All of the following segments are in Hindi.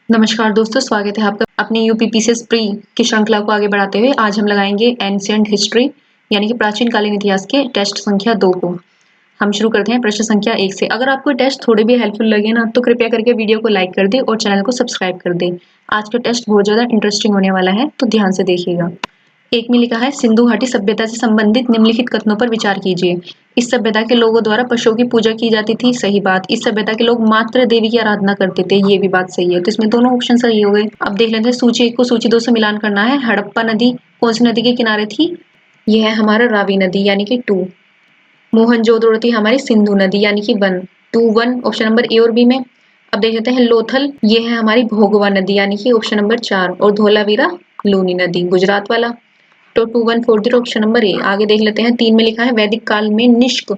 नमस्कार दोस्तों, स्वागत है आपका अपनी यूपीपीसीएस प्री की श्रृंखला को आगे बढ़ाते हुए। आज हम लगाएंगे एंशिएंट हिस्ट्री यानी कि प्राचीन कालीन इतिहास के टेस्ट संख्या 2 को। हम शुरू करते हैं प्रश्न संख्या 1 से। अगर आपको टेस्ट थोड़े भी हेल्पफुल लगे ना तो कृपया करके वीडियो को लाइक कर दे और चैनल को सब्सक्राइब कर दे। आज का टेस्ट बहुत ज़्यादा इंटरेस्टिंग होने वाला है, तो ध्यान से देखिएगा। एक में लिखा है, सिंधु घाटी सभ्यता से संबंधित निम्नलिखित कथनों पर विचार कीजिए। इस सभ्यता के लोगों द्वारा पशुओं की पूजा की जाती थी, सही बात। इस सभ्यता के लोग मात्र देवी की आराधना करते थे, ये भी बात सही है। तो इसमें दोनों ऑप्शन सही हो गए। अब देख लेते हैं सूची 1 को सूची 2 से मिलान करना है। हड़प्पा नदी कौन सी नदी के किनारे थी? यह है हमारा रावी नदी यानी कि 2। मोहनजोदड़ो थी हमारी सिंधु नदी यानी कि 1। 2-1 ऑप्शन नंबर ए और बी में। अब देख लेते हैं लोथल, ये है हमारी भोगवा नदी यानी कि ऑप्शन नंबर 4। और धोलावीरा लूनी नदी गुजरात वाला। तो 2140 ऑप्शन नंबर ए। आगे देख लेते हैं 3 में लिखा है, वैदिक काल में निष्क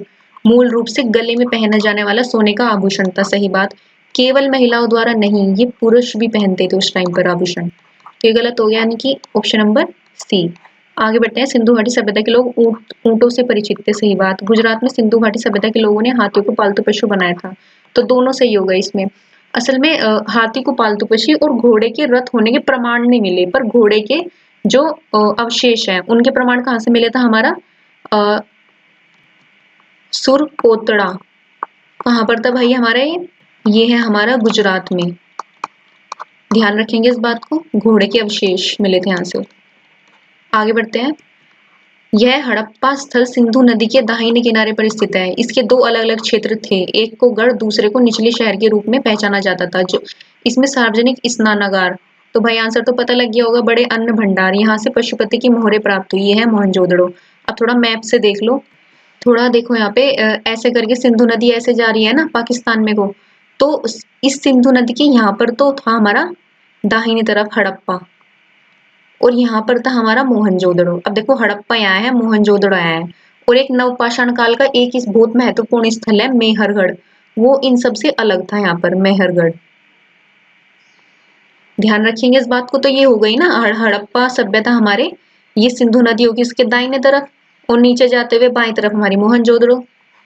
मूल रूप से गले में पहना जाने वाला सोने का आभूषण था, सही बात। केवल महिलाओं द्वारा नहीं, ये पुरुष भी पहनते थे उस टाइम पर आभूषण। तो ये गलत हो गया यानी कि ऑप्शन नंबर सी। आगे बढ़ते हैं, सिंधु घाटी सभ्यता के लोग ऊंटों से परिचित थे, सही बात। गुजरात में सिंधु घाटी सभ्यता के लोगों ने हाथियों को पालतू पशु बनाया था, तो दोनों सही हो गए इसमें। असल में हाथी को पालतू पशु और घोड़े के रथ होने के प्रमाण नहीं मिले, पर घोड़े के जो अवशेष हैं उनके प्रमाण कहाँ से मिले था हमारा सुरकोतड़ा। कहाँ पर था भाई हमारे? ये है हमारा गुजरात में। ध्यान रखेंगे इस बात को, घोड़े के अवशेष मिले थे यहाँ से। आगे बढ़ते हैं, यह हड़प्पा स्थल सिंधु नदी के दाहिने किनारे पर स्थित है। इसके 2 अलग अलग क्षेत्र थे, एक को गढ़ दूसरे को निचले शहर के रूप में पहचाना जाता था। जो इसमें सार्वजनिक स्नानागार, तो भाई आंसर तो पता लग गया होगा, बड़े अन्न भंडार, यहाँ से पशुपति की मोहरें प्राप्त हुई। ये है मोहनजोदड़ो। अब थोड़ा मैप से देख लो, थोड़ा देखो यहाँ पे ऐसे करके सिंधु नदी ऐसे जा रही है ना पाकिस्तान में को, तो इस सिंधु नदी के यहाँ पर तो था हमारा दाहिनी तरफ हड़प्पा, और यहाँ पर था हमारा मोहनजोदड़ो। अब देखो हड़प्पा यहाँ है, मोहनजोदड़ो यहाँ है। और एक नवपाषाण काल का एक इस बहुत महत्वपूर्ण स्थल है मेहरगढ़, वो इन सब से अलग था यहाँ पर मेहरगढ़। ध्यान रखेंगे इस बात को। तो ये हो गई ना हड़प्पा सभ्यता हमारे, ये सिंधु नदी होगी इसके दाहिने तरफ, और नीचे जाते हुए बाएं तरफ हमारी मोहनजोदड़ो,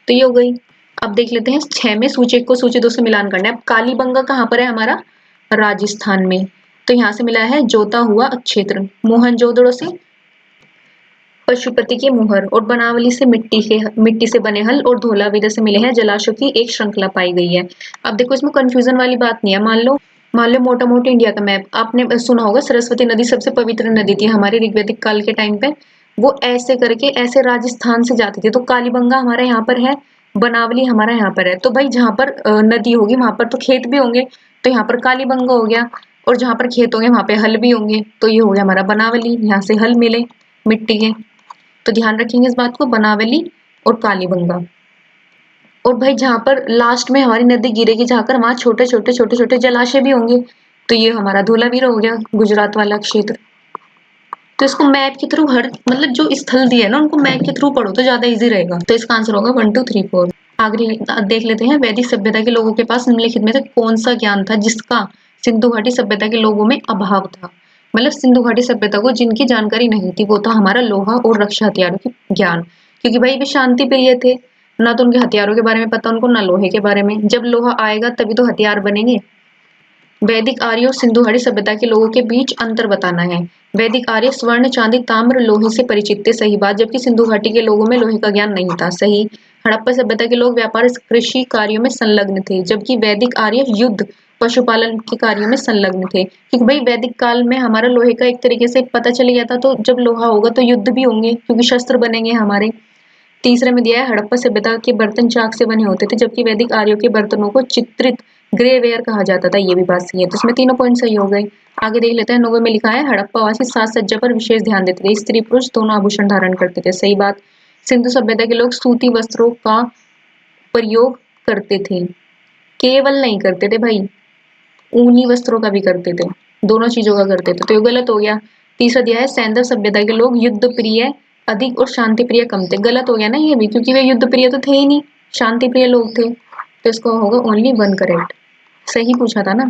तो ये हो गई। अब देख लेते हैं 6 में सूची 1 को सूची 2 से मिलान करना है। अब कालीबंगा कहाँ पर है हमारा? राजस्थान में। तो यहाँ से मिला है जोता हुआ क्षेत्र। मोहनजोदड़ो से पशुपति के मुहर, और बनावली से मिट्टी से बने हल, और धोलावीरा से मिले हैं जलाशयों की एक श्रृंखला पाई गई है। अब देखो इसमें कंफ्यूजन वाली बात नहीं है। मान लो मोटा मोटी इंडिया का मैप आपने सुना होगा, सरस्वती नदी सबसे पवित्र नदी थी हमारे ऋग्वैदिक काल के टाइम पे। वो ऐसे करके ऐसे राजस्थान से जाती थी, तो कालीबंगा हमारा यहाँ पर है, बनावली हमारा यहाँ पर है। तो भाई जहाँ पर नदी होगी वहां पर तो खेत भी होंगे, तो यहाँ पर कालीबंगा हो गया, और जहाँ पर खेत होंगे वहां पे हल भी होंगे, तो ये हो गया हमारा बनावली, यहाँ से हल मिले मिट्टी के। तो ध्यान रखेंगे इस बात को, बनावली और कालीबंगा। और भाई जहाँ पर लास्ट में हमारी नदी गिरेगी जाकर, वहां छोटे छोटे जलाशय भी होंगे, तो ये हमारा धोलावीरा हो गया गुजरात वाला क्षेत्र। तो इसको मैप के थ्रू हर मतलब जो स्थल दिए है ना उनको मैप के थ्रू पढ़ो तो ज्यादा इजी रहेगा। तो इसका आंसर होगा 1 2 3 4। आगे देख लेते हैं, वैदिक सभ्यता के लोगों के पास निम्नलिखित में से कौन सा ज्ञान था जिसका सिंधु घाटी सभ्यता के लोगों में अभाव था? मतलब सिंधु घाटी सभ्यता को जिनकी जानकारी नहीं थी वो था हमारा लोहा और रक्षा हथियारों की ज्ञान, क्योंकि भाई वे शांति प्रिय थे, ना तो उनके हथियारों के बारे में पता उनको, ना लोहे के बारे में। जब लोहा आएगा तभी तो हथियार बनेंगे। वैदिक आर्य और सिंधु घाटी सभ्यता के लोगों के बीच अंतर बताना है। वैदिक आर्य स्वर्ण चांदी ताम्र लोहे से परिचित थे, सही बात, जबकि सिंधु घाटी के लोगों में लोहे का ज्ञान नहीं था, सही। हड़प्पा सभ्यता के लोग व्यापार कृषि कार्यों में संलग्न थे, जबकि वैदिक आर्य युद्ध पशुपालन के कार्यों में संलग्न थे, क्योंकि भाई वैदिक काल में हमारा लोहे का एक तरीके से पता चल गया था, तो जब लोहा होगा तो युद्ध भी होंगे क्योंकि शस्त्र बनेंगे हमारे। तीसरे में दिया है, हड़प्पा सभ्यता के बर्तन चाक से बने होते थे, जबकि वैदिक आर्यों के बर्तनों को चित्रित ग्रेवेयर कहा जाता था, ये भी बात सही है। तो इसमें तीनों पॉइंट सही हो गए। आगे देख लेते हैं, 90 में लिखा है, हड़प्पावासी साज सज्जा पर विशेष ध्यान देते थे, स्त्री पुरुष दोनों आभूषण धारण करते थे, सही बात। सिंधु सभ्यता के लोग सूती वस्त्रों का प्रयोग करते थे, केवल नहीं करते थे भाई, ऊनी वस्त्रों का भी करते थे, दोनों चीजों का करते थे, तो ये गलत हो गया। तीसरा दिया है, सैंधव सभ्यता के लोग युद्ध प्रिय अधिक और शांति प्रिय कम थे, गलत हो गया ना ये भी, क्योंकि वे युद्ध प्रिय तो थे ही नहीं, शांति प्रिय लोग थे, तो इसका होगा ओनली 1 करेक्ट। सही पूछा था ना।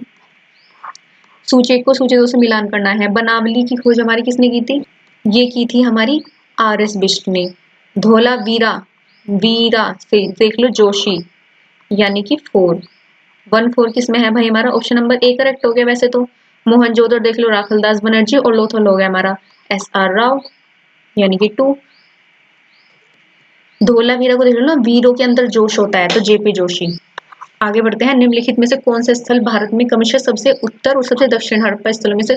सूची 1 को सूची 2 से मिलान करना है। बनावली की खोज हमारी किसने की थी? ये की थी हमारी RS बिष्ट ने। धोलावीरा वीरा से देख लो जोशी यानी कि 4। 1-4 किसमें है भाई हमारा? ऑप्शन नंबर ए करेक्ट हो गया वैसे तो। मोहनजोदड़ो देख लो राखलदास बनर्जी, और लोथल हो गया हमारा SR राव यानी कि 2। धोलावीरा को देख लो ना, वीरों के अंदर जोश होता है, तो JP जोशी। आगे बढ़ते हैं। निम्नलिखित में से कौन सा स्थल भारत में क्रमशः सबसे उत्तर और सबसे दक्षिण हड़प्पा स्थलों में से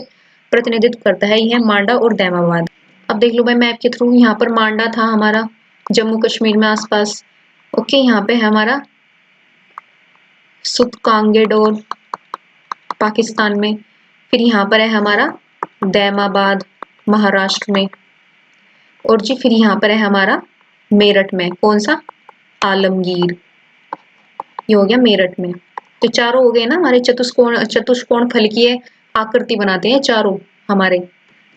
प्रतिनिधित्व करता है? यह है मांडा और दैमाबाद। अब देख लो भाई मैप के थ्रू, यहाँ पर मांडा था हमारा जम्मू कश्मीर में आसपास। ओके, यहाँ पे है हमारा सुतकांगेडोर पाकिस्तान में। फिर यहाँ पर है हमारा दैमाबाद महाराष्ट्र में। और जी फिर यहाँ पर है हमारा मेरठ में। कौन सा? आलमगीर। ये हो गया मेरठ में। तो चारों हो गए ना हमारे चतुष्कोण फलकीय आकृति बनाते हैं चारों हमारे।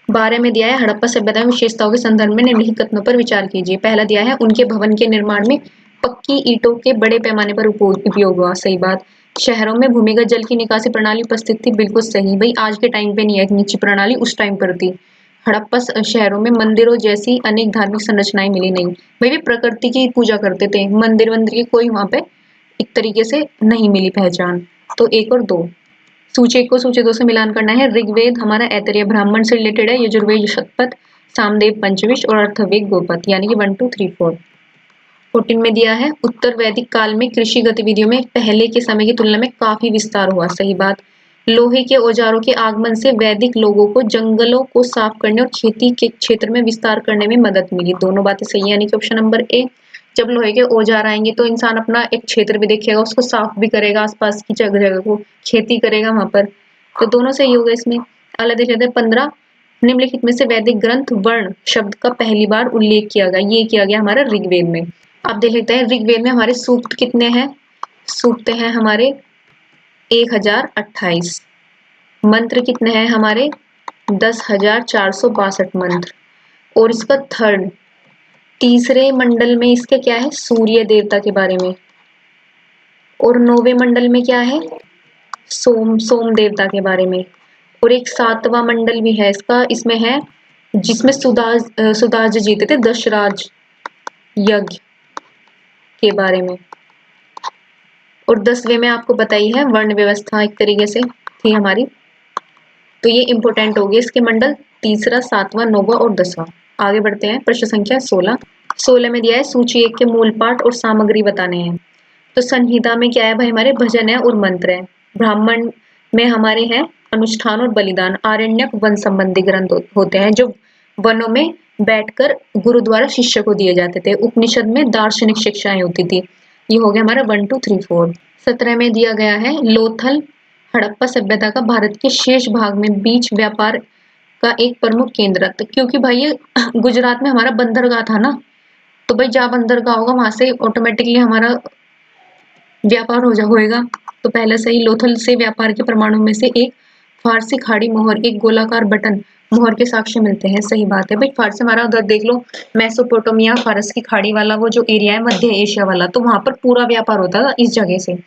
12 में दिया है हड़प्पा सभ्यता में विशेषताओं के संदर्भ में निम्नलिखित कथनों पर विचार कीजिए। पहला दिया है उनके भवन के निर्माण में पक्की ईंटों के बड़े पैमाने पर उपयोग हुआ। सही बात। शहरों में भूमिगत जल की निकासी प्रणाली उपस्थित थी। बिल्कुल सही भाई, आज के टाइम पे नहीं है नीची प्रणाली, उस टाइम पर थी। हड़प्पा शहरों में मंदिरों जैसी अनेक धार्मिक संरचनाएं मिली नहीं। भाई वे प्रकृति की पूजा करते थे, मंदिर की कोई वहां पे एक तरीके से नहीं मिली पहचान। तो 1 और 2। सूची 1 को सूची 2 से मिलान करना है। ऋग्वेद हमारा ऐतरेय ब्राह्मण से रिलेटेड है। यजुर्वेद शतपथ, सामदेव पंचविश और अर्थवेद गोपथ, यानी कि 1 2 3 4। 14 में दिया है उत्तर वैदिक काल में कृषि गतिविधियों में पहले के समय की तुलना में काफी विस्तार हुआ। सही बात। लोहे के औजारों के आगमन से वैदिक लोगों को जंगलों को साफ करने और खेती के क्षेत्र में विस्तार करने में मदद मिली। दोनों बातें सही है, यानी कि ऑप्शन नंबर ए। जब लोहे के औजार आएंगे तो इंसान अपना एक क्षेत्र भी देखेगा, उसको साफ भी करेगा, आसपास की जगह को खेती करेगा वहां पर। तो दोनों सही हो गए इसमें। अगला देख लेते हैं 15। निम्नलिखित में से वैदिक ग्रंथ वर्ण शब्द का पहली बार उल्लेख किया गया? ये किया गया हमारा ऋग्वेद में। अब देख लेते हैं ऋग्वेद में हमारे सूक्त कितने हैं। सूक्त हैं हमारे 1028। मंत्र कितने हैं हमारे? 10,462 मंत्र। और इसका थर्ड तीसरे मंडल में इसके क्या है? सूर्य देवता के बारे में। और 9वें मंडल में क्या है? सोम देवता के बारे में। और एक 7वां मंडल भी है इसका, इसमें है जिसमें सुदाज जीते थे दशराज यज्ञ के बारे में। और 10वें में आपको बताई है वर्ण व्यवस्था एक तरीके से थी हमारी। तो ये इंपॉर्टेंट हो गए इसके मंडल, तीसरा, 7वां, 9वां और 10वां। आगे बढ़ते हैं। प्रश्न संख्या 16। 16 में दिया है सूची 1 के मूल पाठ और सामग्री बताने हैं। तो संहिता में क्या है भाई हमारे? भजन है और मंत्र है। ब्राह्मण में हमारे हैं अनुष्ठान और बलिदान। आरण्यक वन संबंधी ग्रंथ होते हैं जो वनों में बैठकर गुरु द्वारा शिष्य को दिए जाते थे। उपनिषद में दार्शनिक शिक्षाएं होती थी। ये हो गया हमारा 1 2 3 4। 17 में दिया गया है लोथल हड़प्पा सभ्यता का भारत के शेष भाग में बीच व्यापार का एक प्रमुख केंद्र था। क्योंकि भाई ये गुजरात में हमारा बंदरगाह था ना, तो भाई जहाँ बंदरगाह होगा वहां से ऑटोमेटिकली हमारा व्यापार होएगा। तो पहले से ही लोथल से व्यापार के प्रमाणों में से एक फारसी खाड़ी मोहर, एक गोलाकार बटन मोहर के साक्ष्य मिलते हैं। सही बात है भाई। फारसी हमारा उधर देख लो मेसोपोटामिया, फारस की खाड़ी वाला वो जो एरिया है मध्य एशिया वाला, तो वहां पर पूरा व्यापार होता था इस जगह से।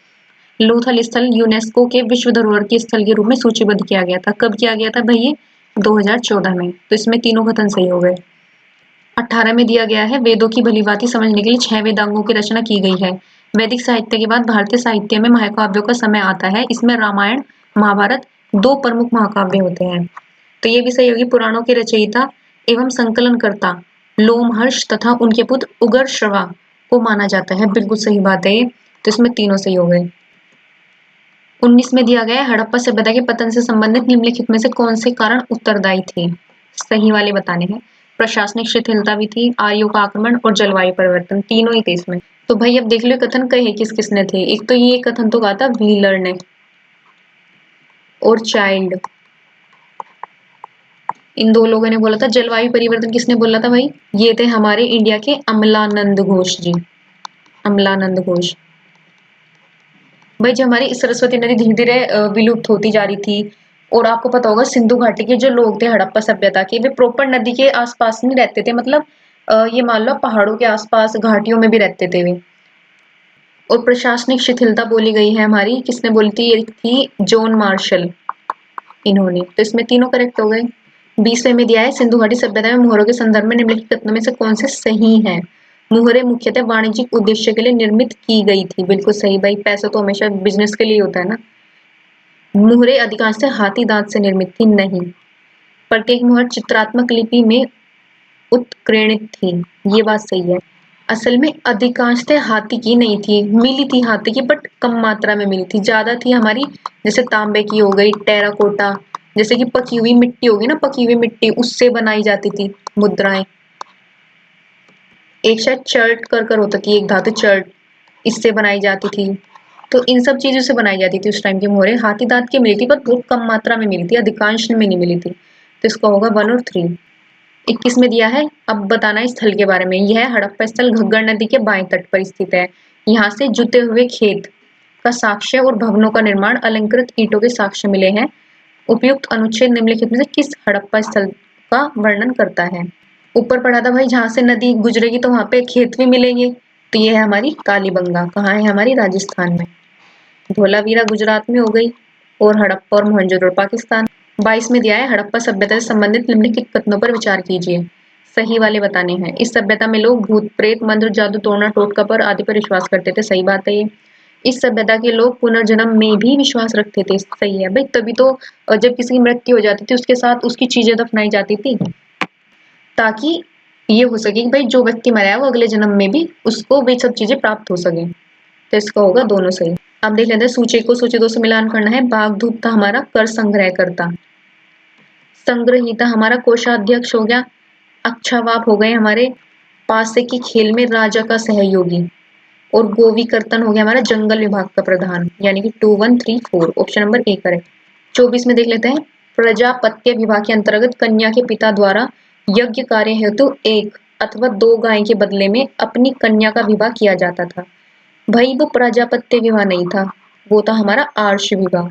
लोथल स्थल यूनेस्को के विश्व धरोहर के स्थल के रूप में सूचीबद्ध किया गया था। कब किया गया था भाई? ये 2014 में। तो इसमें तीनों कथन सही हो गए। 18 में दिया गया है वेदों की भलीभांति समझने के लिए 6 वेदांगों की रचना की गई है। वैदिक साहित्य के बाद भारतीय साहित्य में महाकाव्यों का समय आता है। इसमें रामायण महाभारत 2 प्रमुख महाकाव्य होते हैं। तो ये भी सही होगी। पुराणों के रचयिता एवं संकलनकर्ता लोमहर्ष तथा उनके पुत्र उग्रश्रवा को माना जाता है। बिल्कुल सही बात है ये। तो इसमें तीनों सही हो गए। 19 में दिया गया हड़प्पा सभ्यता के पतन से संबंधित निम्नलिखित में से कौन से कारण उत्तरदायी थे? सही वाले बताने हैं। प्रशासनिक शिथिलता भी थी, आर्यों का आक्रमण और जलवायु परिवर्तन, तीनों ही थे इसमें। तो भाई अब देख लो कथन कहे किस किसने थे। एक तो ये कथन तो कहा था व्हीलर ने और चाइल्ड, इन 2 लोगों ने बोला था। जलवायु परिवर्तन किसने बोला था भाई? ये थे हमारे इंडिया के अमलानंद घोष जी। अमलानंद घोष। भाई जो हमारी सरस्वती नदी धीरे धीरे विलुप्त होती जा रही थी, और आपको पता होगा सिंधु घाटी के जो लोग थे हड़प्पा सभ्यता के, वे प्रॉपर नदी के आसपास नहीं रहते थे। मतलब ये मान लो पहाड़ों के आसपास घाटियों में भी रहते थे वे। और प्रशासनिक शिथिलता बोली गई है हमारी, किसने बोली थी? ये थी जॉन मार्शल, इन्होंने। तो इसमें तीनों करेक्ट हो गए। 20वें में दिया है सिंधु घाटी सभ्यता में मोहरों के संदर्भ में निम्नलिखित कथनों में से कौन से सही हैं? मुहरें मुख्यतः वाणिज्यिक उद्देश्य के लिए निर्मित की गई थी। बिल्कुल सही भाई, पैसा तो हमेशा बिजनेस के लिए होता है ना। मुहरें अधिकांशतः हाथी दांत से निर्मित थी, नहीं। प्रत्येक मुहर चित्रात्मक लिपि में उत्कीर्णित थी, ये बात सही है। असल में अधिकांशतः हाथी की नहीं थी, मिली थी हाथी की, बट कम मात्रा में मिली थी। ज्यादा थी हमारी जैसे तांबे की हो गई, टेराकोटा, जैसे कि पकी हुई मिट्टी होगी ना, पकी हुई मिट्टी, उससे बनाई जाती थी मुद्राएं। एक शायद चर्ट कर होता थी, एक धातु चर्ट, इससे बनाई जाती थी। तो इन सब चीजों से बनाई जाती थी उस टाइम की मोहरें। हाथी दांत की मिली थी पर बहुत कम मात्रा में मिली थी, अधिकांश में नहीं मिली थी। तो इसका होगा 1 और 3। 21 में दिया है, अब बताना है स्थल के बारे में। यह हड़प्पा स्थल घग्गर नदी के बाएं तट पर स्थित है। यहाँ से जुते हुए खेत का साक्ष्य और भवनों का निर्माण, अलंकृत ईंटों के साक्ष्य मिले हैं। उपयुक्त अनुच्छेद निम्नलिखित में से किस हड़प्पा स्थल का वर्णन करता है? ऊपर पढ़ा था भाई, जहाँ से नदी गुजरेगी तो वहां पे खेत भी मिलेंगे। तो ये है हमारी कालीबंगा, कहाँ है? हमारी राजस्थान में। धोलावीरा गुजरात में हो गई, और हड़प्पा और मोहनजोदड़ो पाकिस्तान। 22 में दिया है, हड़प्पा सभ्यता से संबंधित निम्नलिखित कथनों पर विचार कीजिए। सही वाले बताने हैं। इस सभ्यता में लोग भूत प्रेत मंत्र जादू टोना टोटका पर आदि पर विश्वास करते थे, सही बात है ये। इस सभ्यता के लोग पुनर्जन्म में भी विश्वास रखते थे, सही है भाई। तभी तो जब किसी की मृत्यु हो जाती थी उसके साथ उसकी चीजें दफनाई जाती थी, ताकि ये हो सके कि भाई जो व्यक्ति मरा है वो अगले जन्म में भी उसको वे सब चीजें प्राप्त हो सके। तो इसका होगा दोनों सही। अब देख लेते हैं सूची को सूची 2 से मिलान करना है। बागधूप था हमारा कर संग्रह करता, संग्रहीता हमारा कोषाध्यक्ष हो गया, अक्षावाप हो गए हमारे पासे की खेल में राजा का सहयोगी, और गोवी कर्तन हो गया हमारा जंगल विभाग का प्रधान, यानी कि 2 1 3 4, ऑप्शन नंबर ए करेक्ट। 24 में देख लेते हैं, प्रजापत्य विभाग के अंतर्गत कन्या के पिता द्वारा यज्ञ कार्य हेतु 1 अथवा 2 गाय के बदले में अपनी कन्या का विवाह किया जाता था। भाई वो प्रजापत्य विवाह नहीं था, वो था हमारा आर्ष विवाह।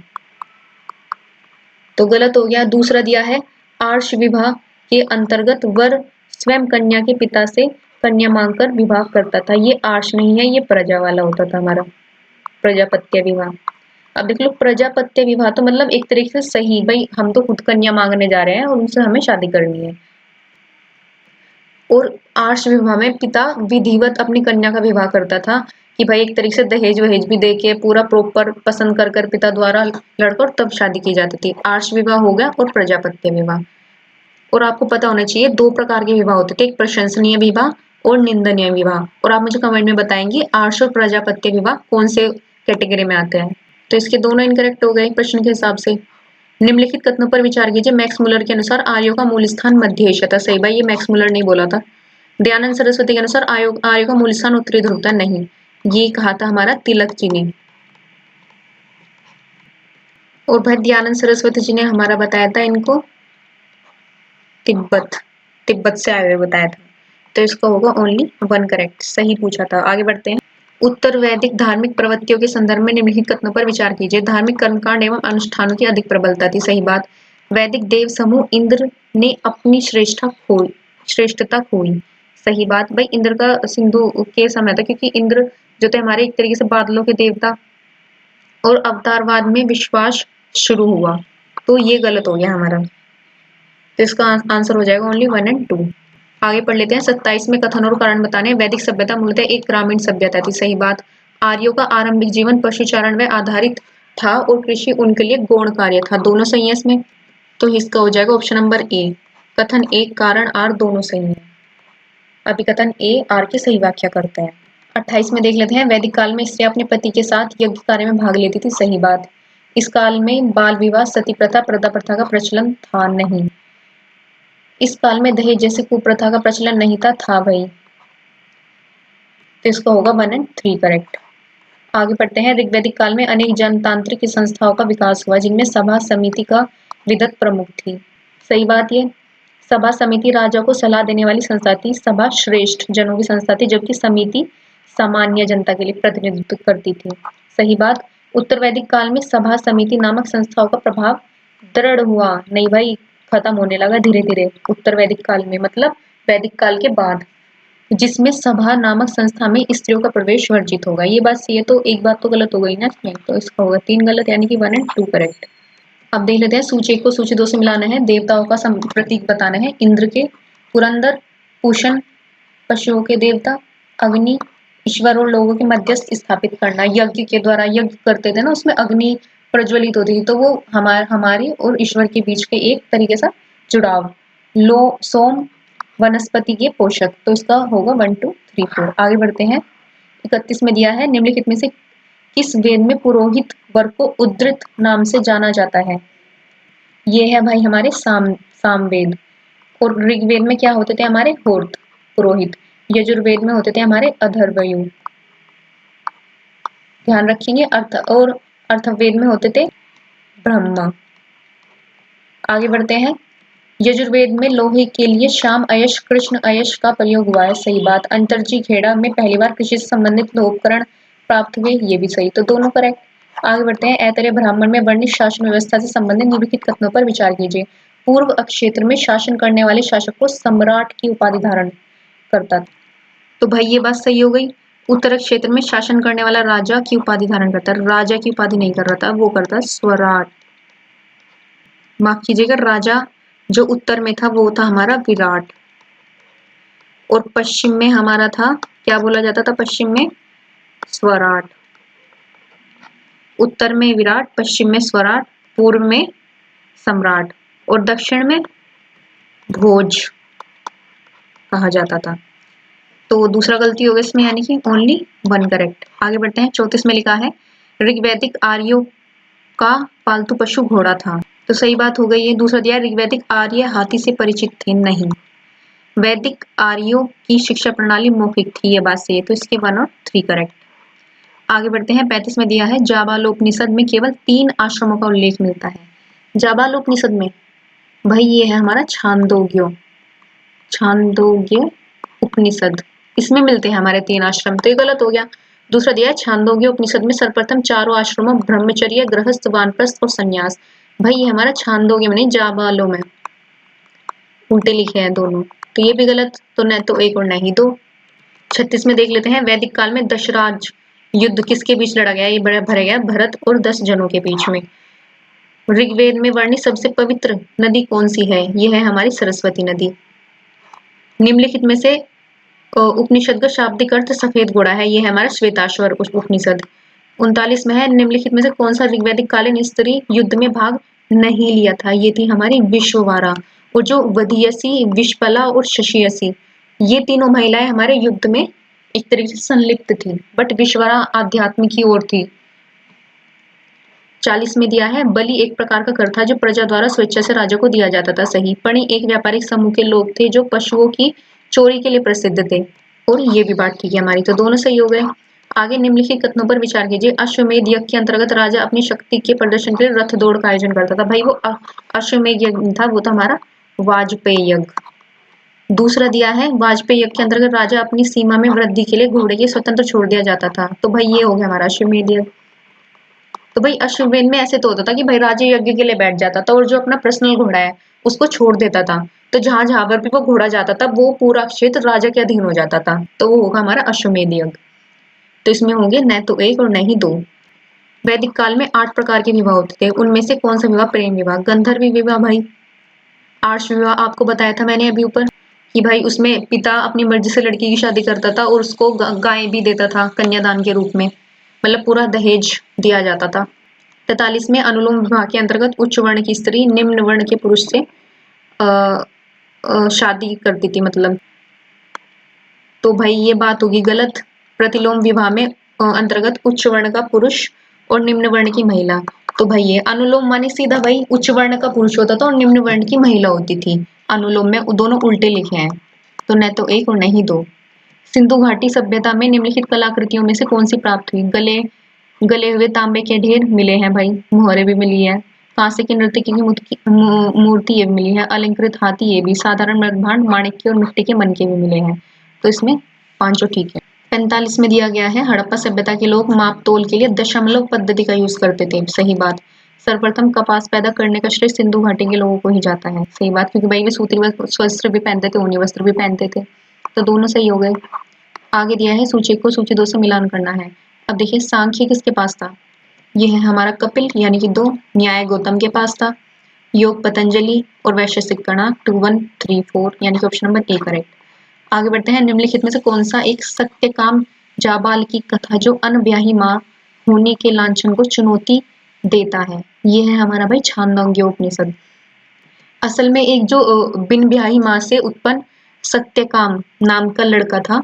तो गलत हो गया। दूसरा दिया है, आर्ष विवाह के अंतर्गत वर स्वयं कन्या के पिता से कन्या मांगकर विवाह करता था। ये आर्ष नहीं है, ये प्रजा वाला होता था हमारा प्रजापत्य विवाह। अब देख लो, प्रजापत्य विवाह तो मतलब एक तरीके से सही, भाई हम तो खुद कन्या मांगने जा रहे हैं और उनसे हमें शादी करनी है। और आर्ष विवाह में पिता विधिवत अपनी कन्या का विवाह करता था, कि भाई एक तरीके से दहेज वहेज भी देके पूरा प्रॉपर पसंद कर कर पिता द्वारा लड़का, और तब शादी की जाती थी। आर्ष विवाह हो गया और प्रजापत्य विवाह। और आपको पता होना चाहिए 2 प्रकार के विवाह होते थे, एक प्रशंसनीय विवाह और निंदनीय विवाह। और आप मुझे कमेंट में बताएंगे आर्ष और प्रजापत्य विवाह कौन से कैटेगरी में आते हैं। तो इसके दोनों इनकरेक्ट हो गए प्रश्न के हिसाब से। निम्नलिखित कथनों पर विचार कीजिए। मैक्स मुलर के अनुसार आर्यों का मूल स्थान मध्य एशिया था, सही भाई, ये मैक्स मुलर नहीं बोला था। दयानंद सरस्वती के अनुसार आर्यों का मूल स्थान उत्तरी ध्रुव था, नहीं, ये कहा था हमारा तिलक जी ने। और भाई दयानंद सरस्वती जी ने हमारा बताया था इनको तिब्बत, तिब्बत से आए हुए बताया था। तो इसका होगा ओनली 1 करेक्ट, सही पूछा था। आगे बढ़ते हैं। उत्तर वैदिक धार्मिक प्रवृत्तियों के संदर्भ में निम्नलिखित कथनों पर विचार कीजिए। धार्मिक कर्मकांड एवं अनुष्ठानों की अधिक प्रबलता थी, सही बात। वैदिक देव समूह इंद्र ने अपनी श्रेष्ठता खोई, सही बात। भाई इंद्र का सिंधु के समय था, क्योंकि इंद्र जो थे हमारे एक तरीके से बादलों के देवता, और अवतारवाद में विश्वास शुरू हुआ। तो ये गलत हो गया हमारा। तो इसका आंसर हो जाएगा ओनली 1 और 2। आगे पढ़ लेते हैं। 27 में कथन और कारण बताने हैं। वैदिक सभ्यता मूलतः एक ग्रामीण सभ्यता थी, सही बात। आर्यों का आरंभिक जीवन पशुचारण में आधारित था और कृषि उनके लिए गौण कार्य था, दोनों सही है इसमें। तो इसका हो जाएगा ऑप्शन नंबर ए। कथन 1 कारण आर दोनों सही है। अभी कथन ए आर की सही व्याख्या करता है। 28 में देख लेते हैं। वैदिक काल में स्त्री अपने पति के साथ यज्ञ कार्य में भाग लेती थी, सही बात। इस काल में बाल विवाह, सती प्रथा, पर्दा प्रथा का प्रचलन था नहीं। इस काल में दहेज जैसे कुप्रथा का प्रचलन नहीं था भाई। तो इसका होगा 1 और 3 करेक्ट। आगे पढ़ते हैं। ऋग्वैदिक काल में अनेक जनतांत्रिक संस्थाओं का विकास हुआ, जिनमें सभा समिति का विधत प्रमुख थी, सही बात। ये सभा समिति राजा को सलाह देने वाली संस्था थी। सभा श्रेष्ठ जनों की संस्था थी, जबकि समिति सामान्य जनता के लिए प्रतिनिधित्व करती थी, सही बात। उत्तर वैदिक काल में सभा समिति नामक संस्थाओं का प्रभाव दृढ़ हुआ, नहीं भाई, खत्म होने लगा धीरे धीरे उत्तर वैदिक काल में, मतलब वैदिक काल के बाद, जिसमें सभा नामक संस्था में स्त्रियों का प्रवेश वर्जित होगा। ये बात सही है, तो एक बात तो गलत हो गई ना इसमें, तो इसका होगा 3 गलत, यानी कि 1 और 2 करेक्ट। अब देख लेते हैं। सूची 1 को सूची 2 से मिलाना है। देवताओं का प्रतीक बताना है। इंद्र के, पुरंदर, पूषण पशुओं के देवता, अग्नि ईश्वर और लोगों के मध्यस्थ स्थापित करना, यज्ञ के द्वारा यज्ञ करते थे ना, उसमें अग्नि प्रज्वलित होती थी, तो वो हमारे और ईश्वर के बीच के एक तरीके से जुड़ाव। लो सोम वनस्पति के पोषक, तो इसका होगा 1 2 3 4। आगे बढ़ते हैं। 31 में दिया है निम्नलिखित में से किस वेद में पुरोहित वर्ग को उद्धृत नाम से जाना जाता है? ये है भाई हमारे सामवेद। और ऋग्वेद में क्या होते थे हमारे होर्त पुरोहित। यजुर्वेद में होते थे हमारे अथर्वयु, ध्यान रखेंगे। अर्थवेद में होते थे ब्रह्मा। आगे बढ़ते हैं। यजुर्वेद में लोहे के लिए श्याम अयश कृष्ण अयश का प्रयोग हुआ है, सही बात। अंतर्जी खेड़ा में पहली बार कृषि से संबंधित उपकरण प्राप्त हुए, ये भी सही, तो दोनों करेक्ट। आगे बढ़ते हैं। ऐतरेय ब्राह्मण में वर्णित शासन व्यवस्था से संबंधित निम्नलिखित कथनों पर विचार कीजिए। पूर्व अक्षेत्र में शासन करने वाले शासक को सम्राट की उपाधि धारण करता था, तो भाई ये बात सही हो गई। उत्तर क्षेत्र में शासन करने वाला राजा की उपाधि धारण करता, राजा की उपाधि नहीं कर रहा था, वो करता स्वराट। माफ कीजिएगा, राजा जो उत्तर में था वो था हमारा विराट, और पश्चिम में हमारा था, क्या बोला जाता था पश्चिम में? स्वराट। उत्तर में विराट, पश्चिम में स्वराट, पूर्व में सम्राट, और दक्षिण में भोज कहा जाता था। तो दूसरा गलती हो गई इसमें, यानी कि ओनली 1 करेक्ट। आगे बढ़ते हैं। 34 में लिखा है ऋग्वैदिक आर्यों का पालतू पशु घोड़ा था, तो सही बात हो गई है। दूसरा दिया ऋग्वैदिक आर्य हाथी से परिचित थे, नहीं। वैदिक आर्यों की शिक्षा प्रणाली मौखिक थी, ये बात सही है, तो इसके 1 और 3 करेक्ट। आगे बढ़ते हैं। 35 में दिया है जाबालोपनिषद में केवल 3 आश्रमों का उल्लेख मिलता है। जाबालोपनिषद में भाई ये है हमारा छांदोग्य उपनिषद, इसमें मिलते हैं हमारे 3 आश्रम, तो ये गलत हो गया। दूसरा दिया है छांदोग्य उपनिषद में सर्वप्रथम 4 आश्रमों ब्रह्मचर्य गृहस्थ वानप्रस्थ और संन्यास, भाई ये हमारा छांदोग्य में नहीं जाबालो में, उल्टे लिखे हैं दोनों, तो ये भी गलत, तो न तो 1 और न ही 2। 36 में देख लेते हैं। वैदिक काल में दशराज युद्ध किसके बीच लड़ा गया? ये बड़ा भरा गया भरत और 10 जनों के बीच में। ऋग्वेद में वर्णित सबसे पवित्र नदी कौन सी है? ये है हमारी सरस्वती नदी। निम्नलिखित में से उपनिषद का शाब्दिक अर्थ सफेद घोड़ा है, ये है हमारा श्वेताश्वर उपनिषद। 39 में है निम्नलिखित में से कौन सा ऋग्वैदिक कालीन स्त्री युद्ध में भाग नहीं लिया था? ये थी हमारी विश्ववारा, और जो वधियसी, विश्पला और शशियसी, ये तीनों महिलाएं हमारे युद्ध में एक तरीके से संलिप्त थी, बट विश्ववारा आध्यात्म की ओर थी। 40 में दिया है बलि एक प्रकार का कर था जो प्रजा द्वारा स्वेच्छा से राजा को दिया जाता था, सही। पणि एक व्यापारिक समूह के लोग थे जो पशुओं की चोरी के लिए प्रसिद्ध थे, और ये भी बात ठीक है हमारी, तो दोनों सही हो गए। आगे निम्नलिखित कथनों पर विचार कीजिए। अश्वमेध यज्ञ के अंतर्गत राजा अपनी शक्ति के प्रदर्शन के लिए रथ दौड़ का आयोजन करता था, भाई वो अश्वमेध यज्ञ था, वो था हमारा वाजपेयी यज्ञ। दूसरा दिया है वाजपेयी यज्ञ के अंतर्गत राजा अपनी सीमा में वृद्धि के लिए घोड़े के स्वतंत्र छोड़ दिया जाता था, तो भाई ये हो गया हमारा अश्वमेध यज्ञ। तो भाई अश्वमेध में ऐसे तो होता था कि भाई राजा यज्ञ के लिए बैठ जाता था और जो अपना पर्सनल घोड़ा है उसको छोड़ देता था, तो जहां जहां पर भी वो घोड़ा जाता था वो पूरा क्षेत्र राजा के अधीन हो जाता था, तो वो होगा हमारा अश्वमेध यज्ञ। तो इसमें होंगे न तो 1 और न ही 2। वैदिक काल में 8 प्रकार के विवाह होते थे, उनमें से कौन सा विवाह प्रेम विवाह? गंधर्व विवाह भाई। आर्ष विवाह आपको बताया था मैंने अभी ऊपर कि भाई उसमें पिता अपनी मर्जी से लड़की की शादी करता था और उसको गाय भी देता था कन्यादान के रूप में, मतलब पूरा दहेज दिया जाता था। 43 में अनुलोम विवाह के अंतर्गत उच्च वर्ण की स्त्री निम्न वर्ण के पुरुष से शादी करती थी, मतलब, तो भाई ये बात होगी गलत। प्रतिलोम विवाह में अंतर्गत उच्च वर्ण का पुरुष और निम्न वर्ण की महिला, तो भाई ये अनुलोम माने सीधा भाई उच्च वर्ण का पुरुष होता था और निम्न वर्ण की महिला होती थी। अनुलोम में दोनों उल्टे लिखे हैं, तो न तो 1 और न ही 2। सिंधु घाटी सभ्यता में निम्नलिखित कलाकृतियों में से कौन सी प्राप्त हुई? गले हुए तांबे के ढेर मिले हैं भाई, मोहरे भी मिली है। कांसे की नर्तकी की मूर्ति ये भी मिली है। अलंकृत हाथी ये भी। साधारण मृगभांड, माणिक्य और मिट्टी के मनके भी मिले हैं, तो इसमें 5 ठीक है। 45 में दिया गया है हड़प्पा सभ्यता के लोग माप तोल के लिए दशमलव पद्धति का यूज करते थे, सही बात। सर्वप्रथम कपास पैदा करने का श्रेय सिंधु घाटी के लोगों को ही जाता है, सही बात, क्योंकि भाई वे सूती वस्त्र भी पहनते थे, ऊनी वस्त्र भी पहनते थे, तो दोनों सही हो गए। आगे दिया है सूची को सूची 2 से मिलान करना है। अब देखिए सांख्य किसके पास था? ये है हमारा कपिल यानी कि 2, न्याय गौतम के पास था, योग पतंजलि और वैशेषिक गणना 2 1 3 4 यानी कि ऑप्शन नंबर ए करेक्ट। आगे बढ़ते हैं। निम्नलिखित में से कौन सा एक सत्यकाम जाबाल की कथा जो अनब्याही माँ होने के लांछन को चुनौती देता है? ये है हमारा भाई छांदोग्य उपनिषद। असल में एक जो बिन ब्याही माँ से उत्पन्न सत्यकाम नाम का लड़का था,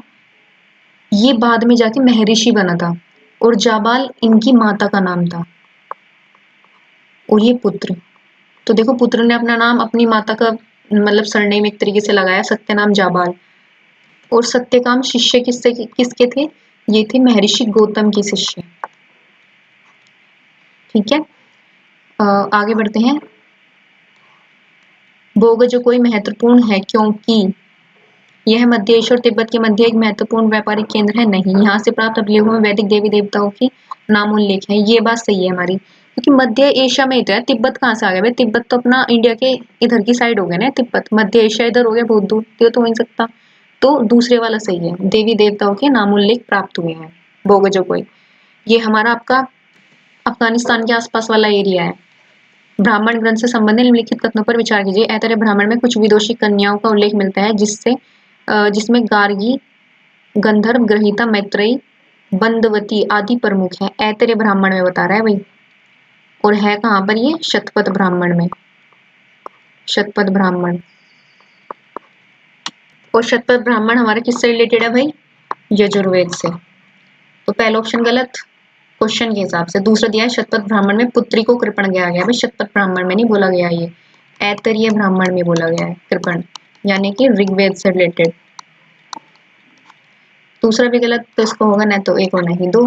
ये बाद में जाके महर्षि बना था, और जाबाल इनकी माता का नाम था, और ये पुत्र। तो देखो, पुत्र ने अपना नाम अपनी माता का मतलब सरनेम एक तरीके से लगाया, सत्यनाम जाबाल। और सत्यकाम शिष्य किसके थे? ये थे महर्षि गौतम के शिष्य। ठीक है, आगे बढ़ते हैं। बोग जो कोई महत्वपूर्ण है क्योंकि यह मध्य एशिया और तिब्बत के मध्य एक महत्वपूर्ण व्यापारिक केंद्र है? नहीं, यहाँ से प्राप्त अभिलेखों में वैदिक देवी देवताओं की नाम उल्लेख है। ये बात सही है हमारी, क्योंकि मध्य एशिया में ही तो है। तिब्बत कहाँ से आ गया भाई? तिब्बत तो अपना इंडिया के इधर की साइड हो गया ना तिब्बत। मध्य एशिया इधर हो गया बहुत दूर, तो हो नहीं सकता। तो दूसरे वाला सही है, देवी देवताओं के नाम उल्लेख प्राप्त हुए हैं बोगजो कोई। ये हमारा आपका अफगानिस्तान के आसपास वाला एरिया है। ब्राह्मण ग्रंथ से संबंधित निम्नलिखित कथनों पर विचार कीजिए। ऐतरेय ब्राह्मण में कुछ विदुषी कन्याओं का उल्लेख मिलता है जिसमें गार्गी, गंधर्व, ग्रहीता, मैत्रेयी, बंदवती आदि प्रमुख है। ऐतरेय ब्राह्मण में बता रहा है भाई, और है कहाँ पर? ये शतपथ ब्राह्मण में। शतपथ ब्राह्मण, और शतपथ ब्राह्मण हमारे किससे रिलेटेड है भाई? यजुर्वेद से। तो पहला ऑप्शन गलत क्वेश्चन के हिसाब से। दूसरा दिया है शतपथ ब्राह्मण में पुत्री को कृपण गया गया। भाई शतपथ ब्राह्मण में नहीं बोला गया, ये ऐतरेय ब्राह्मण में बोला गया है कृपण, यानी कि ऋग्वेद से रिलेटेड। दूसरा भी गलत, तो इसको होगा न तो एक और नहीं दो।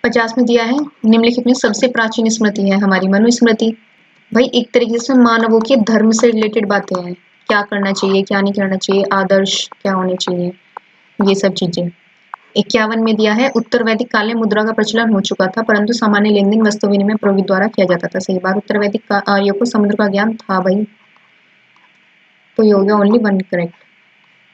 50 में दिया है निम्नलिखित में सबसे प्राचीन स्मृति है हमारी मनुस्मृति। भाई एक तरीके से मानवों के धर्म से रिलेटेड बातें हैं, क्या करना चाहिए क्या नहीं करना चाहिए, आदर्श क्या होने चाहिए, ये सब चीजें। 51 में दिया है उत्तर वैदिक काल में मुद्रा का प्रचलन हो चुका था, परंतु सामान्य लेन देन वस्तु विनिमय प्रवृत्ति द्वारा किया जाता था। सही बात, उत्तर वैदिक आर्यों को समुद्र का ज्ञान था भाई। तो ये हो गया ओनली वन करेक्ट।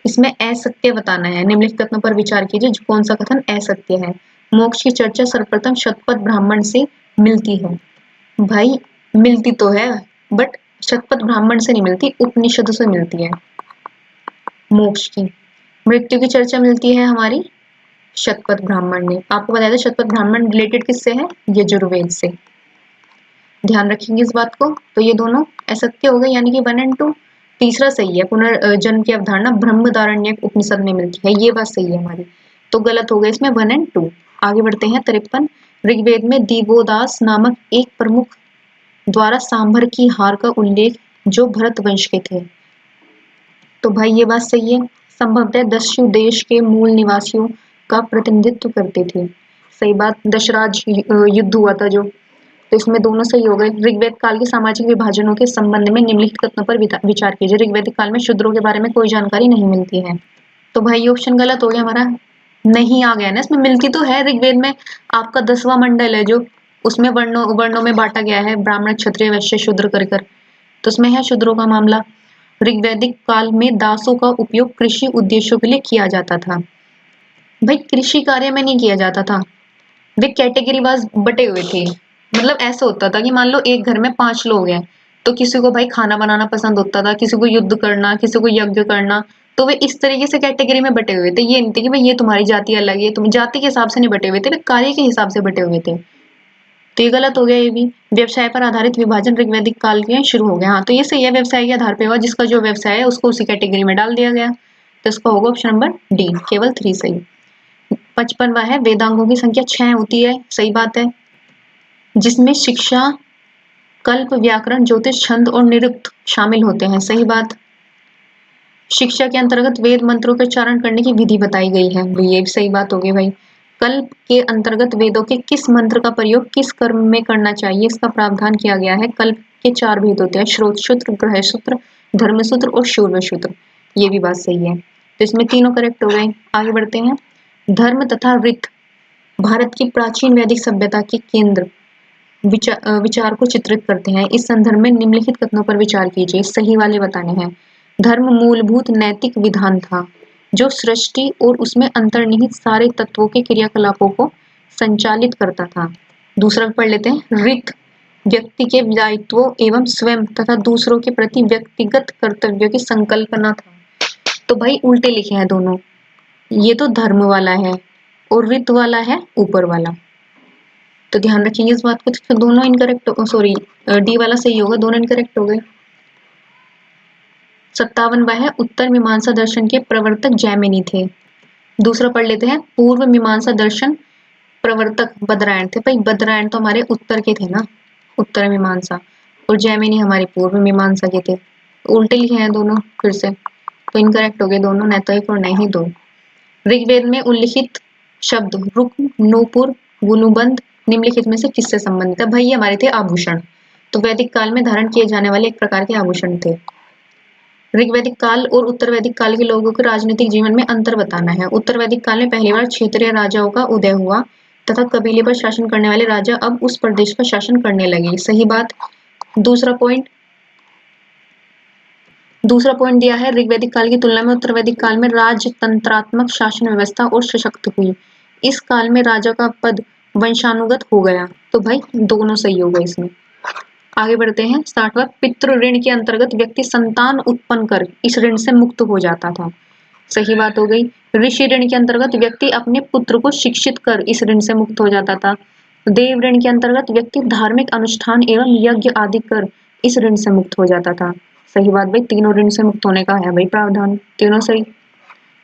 इसमें असत्य बताना है। निम्नलिखित कथनों पर विचार कीजिए, कौन सा कथन असत्य है? मोक्ष की चर्चा सर्वप्रथम शतपथ ब्राह्मण से मिलती है। भाई मिलती तो है, बट शतपथ ब्राह्मण से नहीं मिलती, उपनिषद से मिलती है मोक्ष की। मृत्यु की चर्चा मिलती है हमारी शतपथ ब्राह्मण में। आपको बताया था शतपथ ब्राह्मण रिलेटेड किससे है? यजुर्वेद से। ध्यान रखेंगे इस बात को। तो ये दोनों असत्य हो गए, यानी कि 1 और 2। तीसरा सही है, पुनर्जन्म की अवधारणा ब्रह्मदारण्यक उपनिषद में मिलती है। ये बात सही है हमारी। तो गलत हो गए इसमें 1 और 2। आगे बढ़ते हैं 53। ऋग्वेद में दिवोदास नामक एक प्रमुख द्वारा सांभर की हार का उल्लेख जो भरत वंश के थे। तो भाई ये बात सही है, संभवतः दस्यु देश के मूल निवासियों का प्रतिनिधित्व करते थे। सही बात, दशराज युद्ध हुआ था जो, तो इसमें दोनों सही हो गए। ऋग्वेद काल के सामाजिक विभाजनों के संबंध में निम्नलिखित कथनों पर विचार कीजिए। ऋग्वेद काल में शूद्रों के बारे में कोई जानकारी नहीं मिलती है। तो भाई ये ऑप्शन गलत हो गया हमारा, नहीं आ गया ना इसमें। मिलती तो है ऋग्वेद में, आपका 10वां मंडल है जो, उसमें वर्णों में बांटा गया है, ब्राह्मण क्षत्रिय वैश्य शूद्र कर। तो उसमें है शूद्रों का मामला। ऋग्वैदिक काल में दासों का उपयोग कृषि उद्देश्यों के लिए किया जाता था। भाई कृषि कार्य में नहीं किया जाता था, वे कैटेगरी वाइज बटे हुए थे। मतलब ऐसा होता था कि मान लो एक घर में 5 लोग हैं, तो किसी को भाई खाना बनाना पसंद होता था, किसी को युद्ध करना, किसी को यज्ञ करना। तो वे इस तरीके से कैटेगरी में बटे हुए थे। ये नहीं थे कि भाई ये तुम्हारी जाति अलग है, तुम जाति के हिसाब से नहीं बटे हुए थे, वे कार्य के हिसाब से बटे हुए थे। तो ये गलत हो गया। ये भी व्यवसाय पर आधारित विभाजन ऋग्वैदिक काल के शुरू हो गया। हाँ तो ये सही है, व्यवसाय के आधार पे हुआ, जिसका जो व्यवसाय है उसको उसी कैटेगरी में डाल दिया गया। तो इसका होगा ऑप्शन नंबर डी, केवल 3 सही। 55वां है वेदांगों की संख्या 6 होती है। सही बात है, जिसमें शिक्षा, कल्प, व्याकरण, ज्योतिष, छंद और निरुक्त शामिल होते हैं। सही बात। शिक्षा के अंतर्गत वेद मंत्रों के उच्चारण करने की विधि बताई गई है। ये भी सही बात होगी भाई। कल्प के अंतर्गत वेदों के किस मंत्र का प्रयोग किस कर्म में करना चाहिए, इसका प्रावधान किया गया है। कल्प के 4 भेद होते हैं, श्रोत सूत्र, ग्रह सूत्र, धर्म सूत्र और शूर्व सूत्र। ये भी बात सही है, तो इसमें तीनों करेक्ट हो गए। आगे बढ़ते हैं। धर्म तथा रीत भारत की प्राचीन वैदिक सभ्यता के केंद्र विचार को चित्रित करते हैं। इस संदर्भ में निम्नलिखित कथनों पर विचार कीजिए, सही वाले बताने हैं। धर्म मूलभूत नैतिक विधान था जो सृष्टि और उसमें अंतर्निहित सारे तत्वों के क्रियाकलापों को संचालित करता था। दूसरा पढ़ लेते हैं। रीत व्यक्ति के दायित्वों एवं स्वयं तथा दूसरों के प्रति व्यक्तिगत कर्तव्यों की संकल्पना था। तो भाई उल्टे लिखे हैं दोनों, ये तो धर्म वाला है और वित्त वाला है ऊपर वाला, तो ध्यान रखेंगे इस बात को। तो दोनों इनकरेक्ट, सॉरी डी वाला सही होगा, दोनों इनकरेक्ट हो गए। 57वां है उत्तर मीमांसा दर्शन के प्रवर्तक जैमिनी थे। दूसरा पढ़ लेते हैं, पूर्व मीमांसा दर्शन प्रवर्तक बदरायण थे। भाई बदरायण तो हमारे उत्तर के थे ना, उत्तर मीमांसा, और जैमिनी हमारे पूर्व मीमांसा के थे। उल्टे लिखे हैं दोनों फिर से, तो इनकरेक्ट हो गए दोनों, न तो एक और न ही दो। ऋग्वेद में उल्लिखित शब्द रुक्म, नूपुर, गुनुबंध निम्नलिखित में से किससे संबंधित है? भाई ये हमारे थे आभूषण, तो वैदिक काल में धारण किए जाने वाले एक प्रकार के आभूषण थे। ऋग्वैदिक काल और उत्तर वैदिक काल के लोगों के राजनीतिक जीवन में अंतर बताना है। उत्तर वैदिक काल में पहली बार क्षेत्रीय राजाओं का उदय हुआ तथा कबीले पर शासन करने वाले राजा अब उस प्रदेश का शासन करने लगे। सही बात। दूसरा पॉइंट दिया है, ऋग्वैदिक काल की तुलना में उत्तर वैदिक काल में राजतंत्रात्मक शासन व्यवस्था और सशक्त हुई। इस काल में राजा का पद वंशानुगत हो गया। तो भाई दोनों सही हो गए इसमें। आगे बढ़ते हैं। 60वां, पितृ ऋण के अंतर्गत व्यक्ति संतान उत्पन्न कर इस ऋण से मुक्त हो जाता था। सही बात हो गई। ऋषि ऋण के अंतर्गत व्यक्ति अपने पुत्र को शिक्षित कर इस ऋण से मुक्त हो जाता था। देव ऋण के अंतर्गत व्यक्ति धार्मिक अनुष्ठान एवं यज्ञ आदि कर इस ऋण से मुक्त हो जाता था। सही बात भाई, तीनों ऋण से मुक्त होने का है भाई प्रावधान, तीनों सही।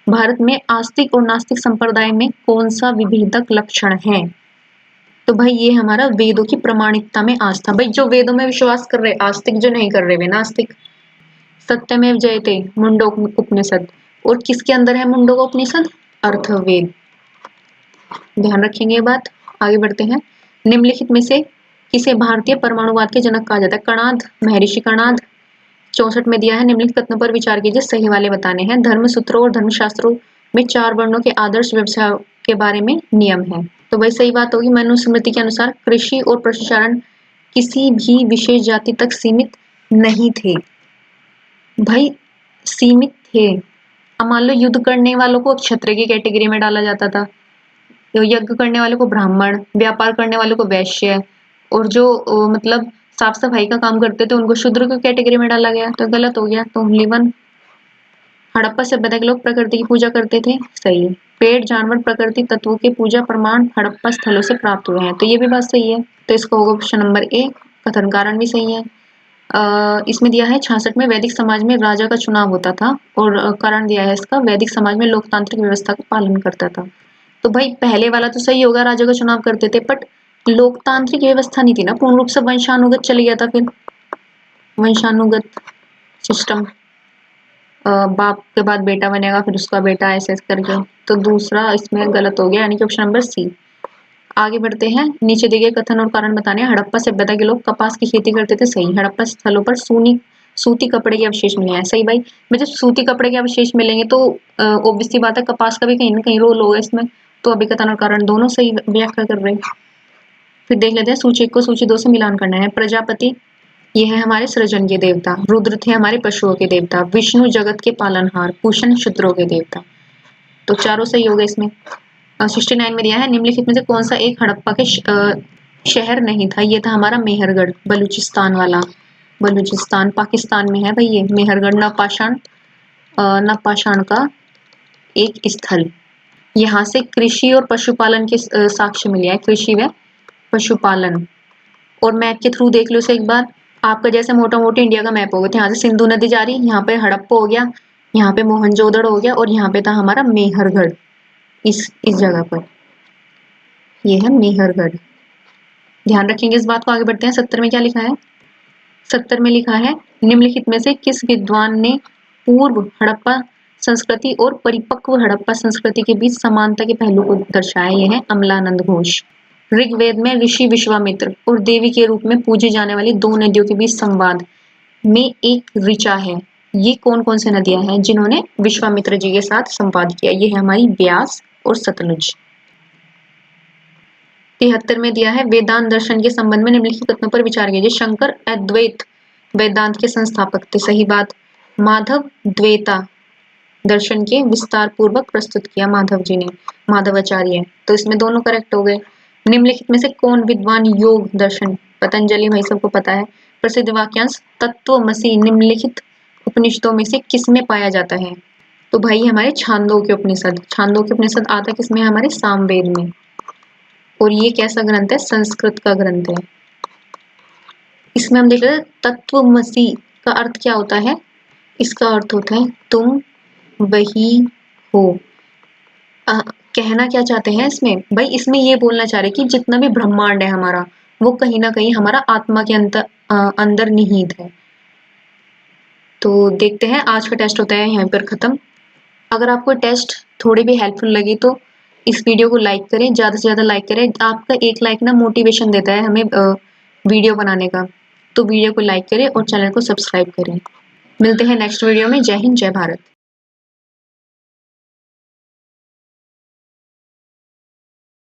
भारत में आस्तिक और नास्तिक संप्रदाय में कौन सा विभेदक लक्षण है? तो भाई ये हमारा वेदों की प्रमाणिकता में आस्था। भाई जो वेदों में विश्वास कर रहे आस्तिक, जो नहीं कर रहे वे नास्तिक। सत्यमेव जयते मुंडोक उपनिषद, और किसके अंदर है मुंडोक उपनिषद? अर्थवेद। ध्यान रखेंगे ये बात। आगे बढ़ते हैं। निम्नलिखित में से किसे भारतीय परमाणुवाद के जनक कहा जाता है? कणाद, महर्षि कणाद। 64 में दिया है, निम्नलिखित कथनों पर विचार कीजिए, सही वाले बताने हैं। धर्मसूत्रों और धर्मशास्त्रों में 4 वर्णों के आदर्श व्यवसाय के बारे में नियम है। तो भाई सही बात होगी। मनुस्मृति के अनुसार कृषि और पशुचारण किसी भी विशेष जाति तक सीमित नहीं थे। भाई सीमित थे। अब मान लो युद्ध करने वालों को क्षत्रिय की कैटेगरी में डाला जाता था, यज्ञ करने वालों को ब्राह्मण, व्यापार करने वालों को वैश्य, और जो मतलब साफ सफाई का काम करते थे उनको शूद्र की कैटेगरी में डाला गया, तो गलत हो गया। तो लीवन। हड़प्पा सभ्यता के लोग प्रकृति की पूजा करते थे। सही। पेड़, जानवर, प्रकृति तत्वों की पूजा प्रमाण हड़प्पा स्थलों से प्राप्त हुए हैं, तो ये भी बात सही है। तो इसका होगा ऑप्शन नंबर ए। कथन कारण भी सही है। इसमें दिया है 66 में वैदिक समाज में राजा का चुनाव होता था, और कारण दिया है इसका, वैदिक समाज में लोकतांत्रिक व्यवस्था का पालन करता था। तो भाई पहले वाला तो सही होगा, राजा का चुनाव करते थे, बट लोकतांत्रिक व्यवस्था नहीं थी ना, पूर्ण रूप से वंशानुगत चली गया था। फिर वंशानुगत सिस्टम, बाप के बाद बेटा बनेगा, फिर उसका बेटा, ऐसे करके। तो दूसरा इसमें गलत हो गया, यानी कि ऑप्शन नंबर सी। आगे बढ़ते हैं। नीचे दिए गए कथन और कारण बताने हैं। हड़प्पा सभ्यता के लोग कपास की खेती करते थे। सही। हड़प्पा स्थलों पर सूती कपड़े के अवशेष मिले हैं। सही भाई। में जब सूती कपड़े के अवशेष मिलेंगे तो ऑब्वियसली बात है कपास का भी कहीं ना कहीं रोल होगा इसमें। तो अभी कथन और कारण दोनों सही व्याख्या कर रहे हैं। फिर देख लेते हैं सूची 1 को सूची 2 से मिलान करना है। प्रजापति ये है हमारे सृजन के देवता। रुद्र थे हमारे पशुओं के देवता। विष्णु जगत के पालनहार। पूषण शूद्रों के देवता। तो चारों सही हो गए इसमें। 69 में दिया है, निम्नलिखित में से कौन सा एक हड़प्पा के शहर नहीं था? ये था हमारा मेहरगढ़, बलूचिस्तान वाला। बलूचिस्तान पाकिस्तान में है भाई ये मेहरगढ़। नवपाषाण का एक स्थल। यहाँ से कृषि और पशुपालन के साक्ष्य मिले हैं। कृषि व पशुपालन। और मैप के थ्रू देख लो इसे एक बार। आपका जैसे मोटा मोटी इंडिया का मैप होगा, यहाँ से सिंधु नदी जा रही, यहाँ पे हड़प्पा हो गया, यहाँ पे मोहनजोदड़ो हो गया, और यहाँ पे था हमारा मेहरगढ़। इस जगह पर ये है मेहरगढ़। ध्यान रखेंगे इस बात को। आगे बढ़ते हैं। 70 में क्या लिखा है? 70 में लिखा है, निम्नलिखित में से किस विद्वान ने पूर्व हड़प्पा संस्कृति और परिपक्व हड़प्पा संस्कृति के बीच समानता के पहलू को दर्शाया? ये है अमलानंद घोष। ऋग्वेद में ऋषि विश्वामित्र और देवी के रूप में पूजी जाने वाली 2 नदियों के बीच संवाद में एक ऋचा है। ये कौन कौन से नदियां हैं जिन्होंने विश्वामित्र जी के साथ संवाद किया? ये है हमारी ब्यास और सतलुज। 73 में दिया है, वेदांत दर्शन के संबंध में निम्नलिखित कथनों पर विचार कीजिए। शंकर अद्वैत वेदांत के संस्थापक थे। सही बात। माधव द्वैता दर्शन के विस्तार पूर्वक प्रस्तुत किया माधव जी ने, माधवाचार्य। तो इसमें दोनों करेक्ट हो गए। निम्नलिखित में से कौन विद्वान योग दर्शन, पतंजलि भाई सबको पता है, प्रसिद्ध वाक्यांश तत्वमसि निम्नलिखित उपनिषदों में से किसमें पाया जाता है? तो भाई हमारे छांदोग्य उपनिषद, छांदोग्य उपनिषद आता किसमें, हमारे सामवेद में। और ये कैसा ग्रंथ है, संस्कृत का ग्रंथ है। इसमें हम देख रहे हैं तत्वमसि का अर्थ क्या होता है, इसका अर्थ होता है तुम वही हो। कहना क्या चाहते हैं इसमें, भाई इसमें ये बोलना चाह रहे कि जितना भी ब्रह्मांड है हमारा, वो कहीं ना कहीं हमारा आत्मा के अंदर निहित है। तो देखते हैं, आज का टेस्ट होता है यहाँ पर खत्म। अगर आपको टेस्ट थोड़ी भी हेल्पफुल लगी तो इस वीडियो को लाइक करें, ज़्यादा से ज़्यादा लाइक करें। आपका एक लाइक ना मोटिवेशन देता है हमें वीडियो बनाने का। तो वीडियो को लाइक करें और चैनल को सब्सक्राइब करें। मिलते हैं नेक्स्ट वीडियो में। जय हिंद, जय भारत।